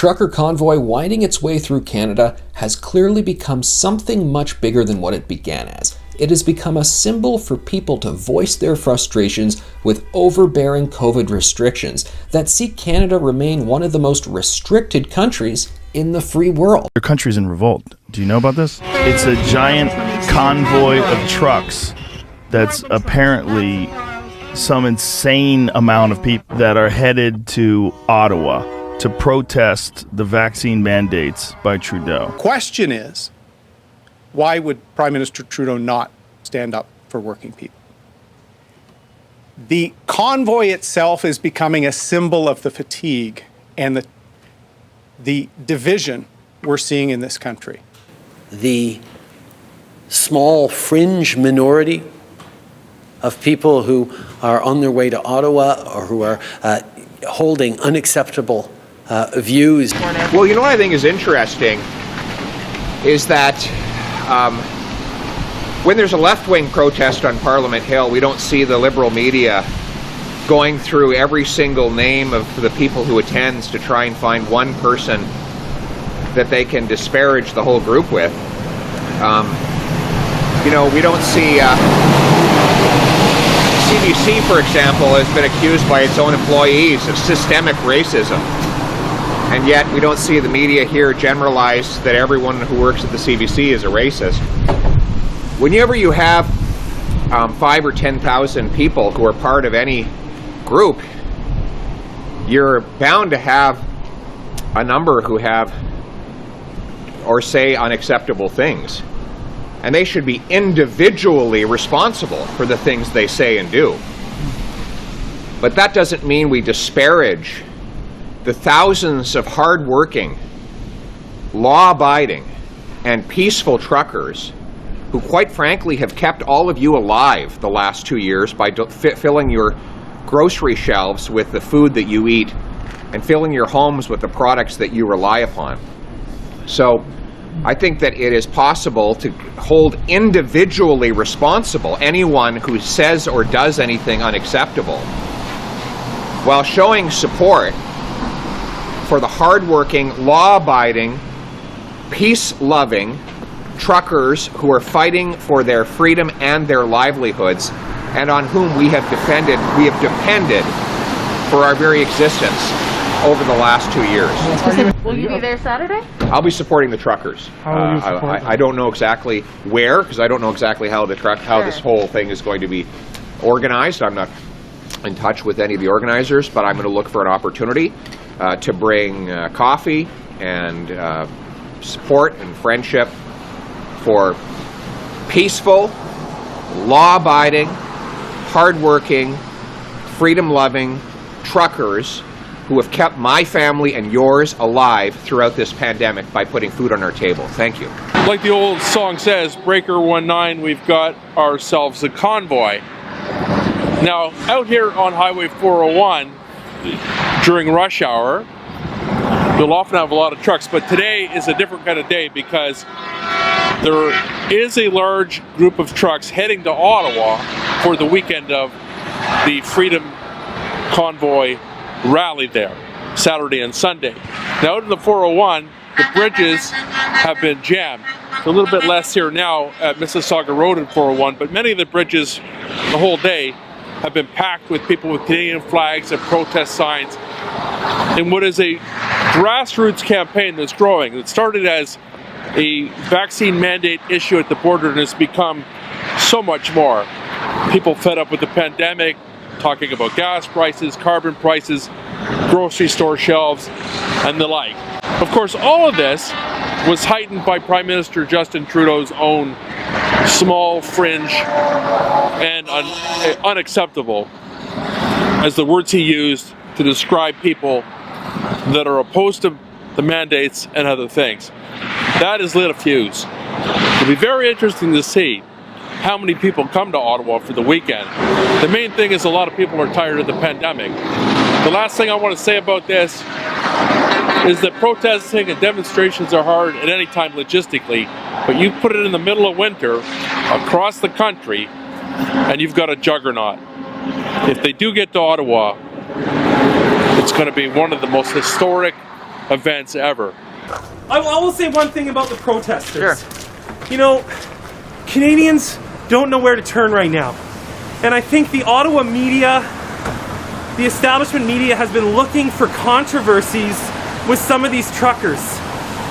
trucker convoy winding its way through Canada has clearly become something much bigger than what it began as. It has become a symbol for people to voice their frustrations with overbearing COVID restrictions that see Canada remain one of the most restricted countries in the free world. Your country's in revolt. Do you know about this? It's a giant convoy of trucks that's apparently some insane amount of people that are headed to Ottawa to protest the vaccine mandates by Trudeau. Question is, why would Prime Minister Trudeau not stand up for working people? The convoy itself is becoming a symbol of the fatigue and the division we're seeing in this country. The small fringe minority of people who are on their way to Ottawa or who are holding unacceptable views. Well, you know what I think is interesting is that when there's a left-wing protest on Parliament Hill, we don't see the Liberal media going through every single name of the people who attends to try and find one person that they can disparage the whole group with. You know, we don't see CBC, for example, has been accused by its own employees of systemic racism. And yet we don't see the media here generalize that everyone who works at the CBC is a racist. Whenever you have 5,000 or 10,000 people who are part of any group, you're bound to have a number who have or say unacceptable things. And they should be individually responsible for the things they say and do. But that doesn't mean we disparage the thousands of hard-working, law-abiding, and peaceful truckers who, quite frankly, have kept all of you alive the last 2 years by filling your grocery shelves with the food that you eat and filling your homes with the products that you rely upon. So I think that it is possible to hold individually responsible anyone who says or does anything unacceptable, while showing support for the hardworking, law-abiding, peace-loving truckers who are fighting for their freedom and their livelihoods, and on whom we have depended for our very existence over the last 2 years. Will you be there Saturday? I'll be supporting the truckers. How will you support them? I don't know exactly where, because I don't know exactly how this whole thing is going to be organized. I'm not in touch with any of the organizers, but I'm going to look for an opportunity to bring coffee and support and friendship for peaceful, law-abiding, hardworking, freedom-loving truckers who have kept my family and yours alive throughout this pandemic by putting food on our table. Thank you. Like the old song says, Breaker 19, we've got ourselves a convoy. Now, out here on Highway 401, during rush hour, you'll often have a lot of trucks, but today is a different kind of day because there is a large group of trucks heading to Ottawa for the weekend of the Freedom Convoy rally there, Saturday and Sunday. Now out in the 401, the bridges have been jammed. It's a little bit less here now at Mississauga Road in 401, but many of the bridges the whole day have been packed with people with Canadian flags and protest signs in what is a grassroots campaign that's growing. It started as a vaccine mandate issue at the border and has become so much more. People fed up with the pandemic, talking about gas prices, carbon prices, grocery store shelves, and the like. Of course, all of this was heightened by Prime Minister Justin Trudeau's own small fringe and unacceptable, as the words he used to describe people that are opposed to the mandates and other things. That has lit a fuse. It'll be very interesting to see how many people come to Ottawa for the weekend. The main thing is a lot of people are tired of the pandemic. The last thing I want to say about this is that protesting and demonstrations are hard at any time logistically, but you put it in the middle of winter across the country and you've got a juggernaut. If they do get to Ottawa, it's going to be one of the most historic events ever. I will say one thing about the protesters. Sure. You know, Canadians don't know where to turn right now. And I think the Ottawa media, the establishment media, has been looking for controversies with some of these truckers.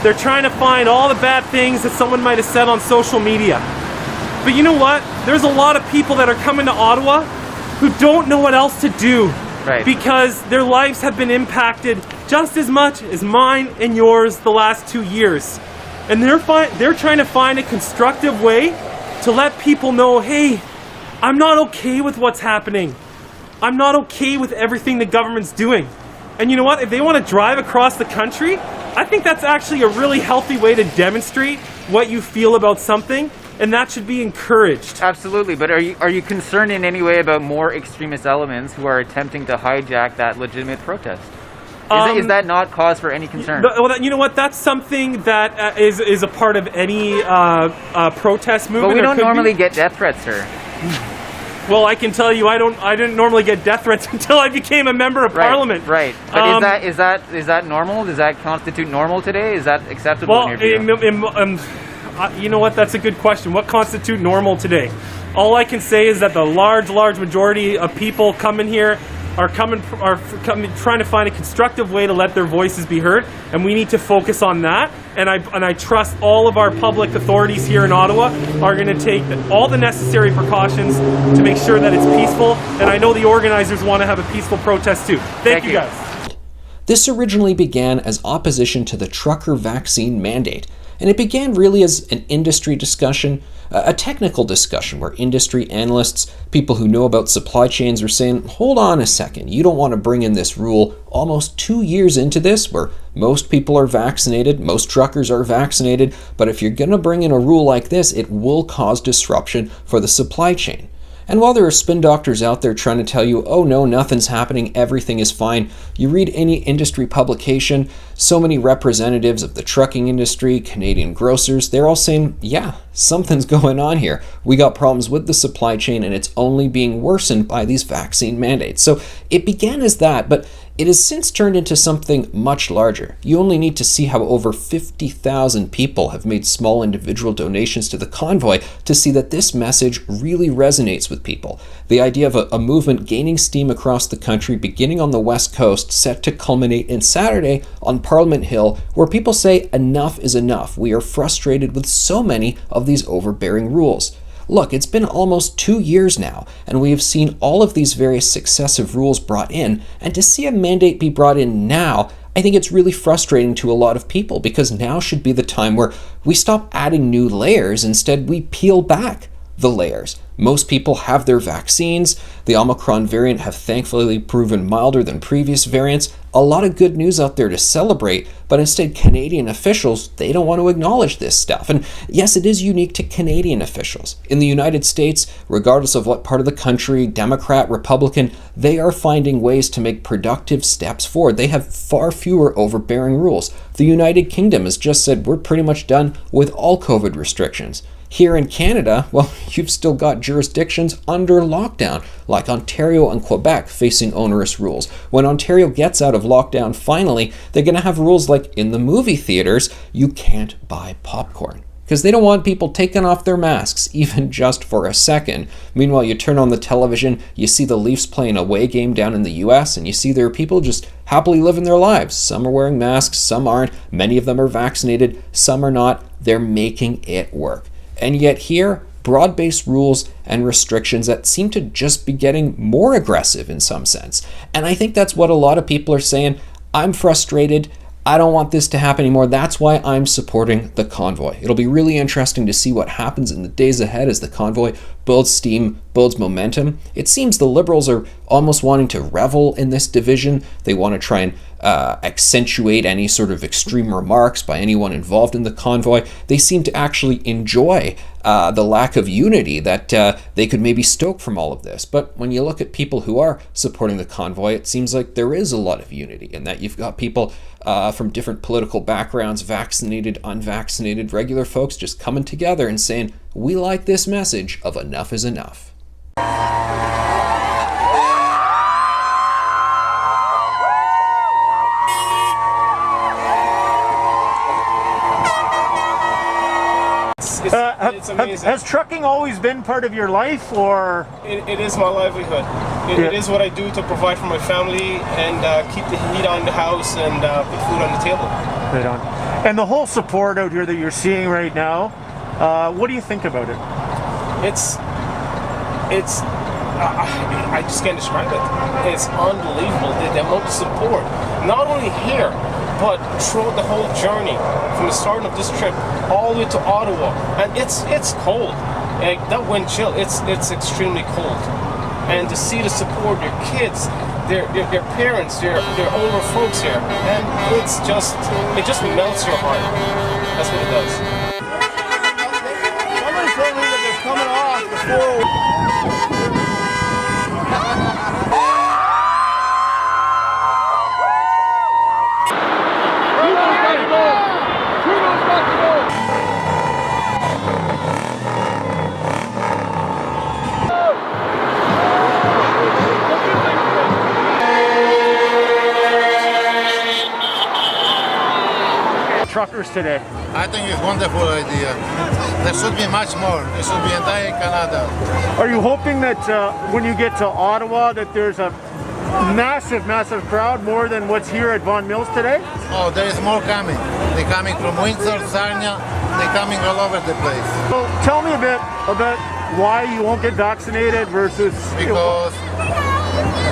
They're trying to find all the bad things that someone might have said on social media. But you know what? There's a lot of people that are coming to Ottawa who don't know what else to do. Right. Because their lives have been impacted just as much as mine and yours the last 2 years. And they're trying to find a constructive way to let people know, hey, I'm not okay with what's happening. I'm not okay with everything the government's doing. And you know what? If they want to drive across the country, I think that's actually a really healthy way to demonstrate what you feel about something, and that should be encouraged. Absolutely, but are you concerned in any way about more extremist elements who are attempting to hijack that legitimate protest? Is that not cause for any concern? Well, you know what? That's something that is a part of any protest movement. But we don't normally get death threats, sir. Well, I can tell you, I didn't normally get death threats until I became a member of Parliament. Right. But is that normal? Does that constitute normal today? Is that acceptable in your view? You know what? That's a good question. What constitutes normal today? All I can say is that the large majority of people coming here are trying to find a constructive way to let their voices be heard, and we need to focus on that. And I trust all of our public authorities here in Ottawa are going to take all the necessary precautions to make sure that it's peaceful. And I know the organizers want to have a peaceful protest too. Thank you guys. This originally began as opposition to the trucker vaccine mandate, and it began really as an industry discussion, a technical discussion where industry analysts, people who know about supply chains, are saying, hold on a second, you don't want to bring in this rule almost 2 years into this where most people are vaccinated, most truckers are vaccinated, but if you're going to bring in a rule like this, it will cause disruption for the supply chain. And while there are spin doctors out there trying to tell you, oh no, nothing's happening, everything is fine, you read any industry publication, so many representatives of the trucking industry, Canadian grocers, they're all saying, yeah, something's going on here. We got problems with the supply chain and it's only being worsened by these vaccine mandates. So it began as that, but it has since turned into something much larger. You only need to see how over 50,000 people have made small individual donations to the convoy to see that this message really resonates with people. The idea of a movement gaining steam across the country, beginning on the West Coast, set to culminate in Saturday on Parliament Hill, where people say enough is enough. We are frustrated with so many of these overbearing rules. Look, it's been almost 2 years now, and we have seen all of these various successive rules brought in, and to see a mandate be brought in now, I think it's really frustrating to a lot of people, because now should be the time where we stop adding new layers, instead we peel back the layers. Most people have their vaccines. The Omicron variant have thankfully proven milder than previous variants. A lot of good news out there to celebrate, but instead Canadian officials, they don't want to acknowledge this stuff. And yes, it is unique to Canadian officials. In the United States, regardless of what part of the country, Democrat, Republican, they are finding ways to make productive steps forward. They have far fewer overbearing rules. The United Kingdom has just said we're pretty much done with all COVID restrictions. Here in Canada, well, you've still got jurisdictions under lockdown, like Ontario and Quebec facing onerous rules. When Ontario gets out of lockdown finally, they're going to have rules like in the movie theaters, you can't buy popcorn. Because they don't want people taking off their masks, even just for a second. Meanwhile, you turn on the television, you see the Leafs playing a away game down in the US, and you see there are people just happily living their lives. Some are wearing masks, some aren't. Many of them are vaccinated, some are not. They're making it work. And yet here, broad-based rules and restrictions that seem to just be getting more aggressive in some sense. And I think that's what a lot of people are saying. I'm frustrated. I don't want this to happen anymore. That's why I'm supporting the convoy. It'll be really interesting to see what happens in the days ahead as the convoy builds steam, builds momentum. It seems the Liberals are almost wanting to revel in this division. They want to try and accentuate any sort of extreme remarks by anyone involved in the convoy. They seem to actually enjoy the lack of unity that they could maybe stoke from all of this. But when you look at people who are supporting the convoy, it seems like there is a lot of unity in that you've got people from different political backgrounds, vaccinated, unvaccinated, regular folks just coming together and saying, we like this message of enough is enough. amazing. Has trucking always been part of your life, or? It is my livelihood. It is what I do to provide for my family and keep the heat on the house and put food on the table. Right on. And the whole support out here that you're seeing right now, what do you think about it? I just can't describe it. It's unbelievable, the amount of support, not only here, but throughout the whole journey, from the start of this trip all the way to Ottawa. And it's cold. Like, that wind chill, it's extremely cold. And to see the support, their kids, their parents, their older folks here, and it just melts your heart. That's what it does. Somebody told me that they're coming off before. Truckers today? I think it's a wonderful idea. There should be much more. There should be entire Canada. Are you hoping that when you get to Ottawa that there's a massive crowd, more than what's here at Vaughan Mills today? Oh, there is more coming. They're coming from Windsor, Sarnia. They're coming all over the place. Well, tell me a bit about why you won't get vaccinated versus... Because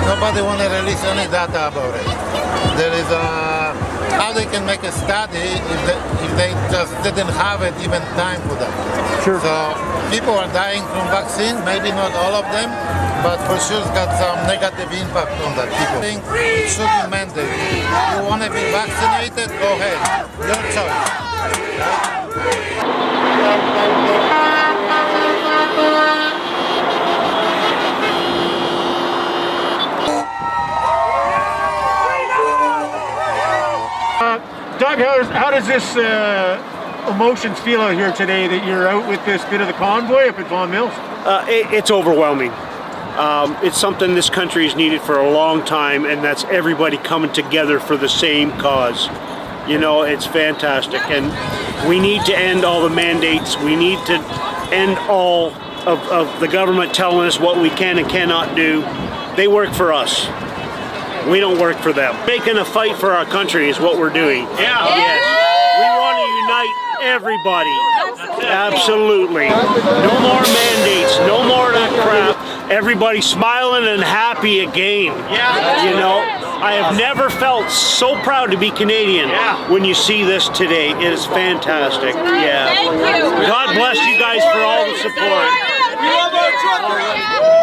nobody want to release any data about it. There is how they can make a study if they just didn't have it even time for that. Sure. So people are dying from vaccine, maybe not all of them, but for sure it's got some negative impact on that people. I think it should be mandatory. You want to be vaccinated, go ahead, your choice. Doug, how does this emotions feel out here today that you're out with this bit of the convoy up at Vaughan Mills? It's overwhelming. It's something this country has needed for a long time, and that's everybody coming together for the same cause. You know, it's fantastic, and we need to end all the mandates. We need to end all of the government telling us what we can and cannot do. They work for us. We don't work for them. Making a fight for our country is what we're doing. Yeah. Yes. We want to unite everybody. Absolutely. No more mandates. No more of that crap. Everybody smiling and happy again. Yeah. You know, I have never felt so proud to be Canadian when you see this today. It is fantastic. Yeah. Thank you. God bless you guys for all the support. We love our truckers.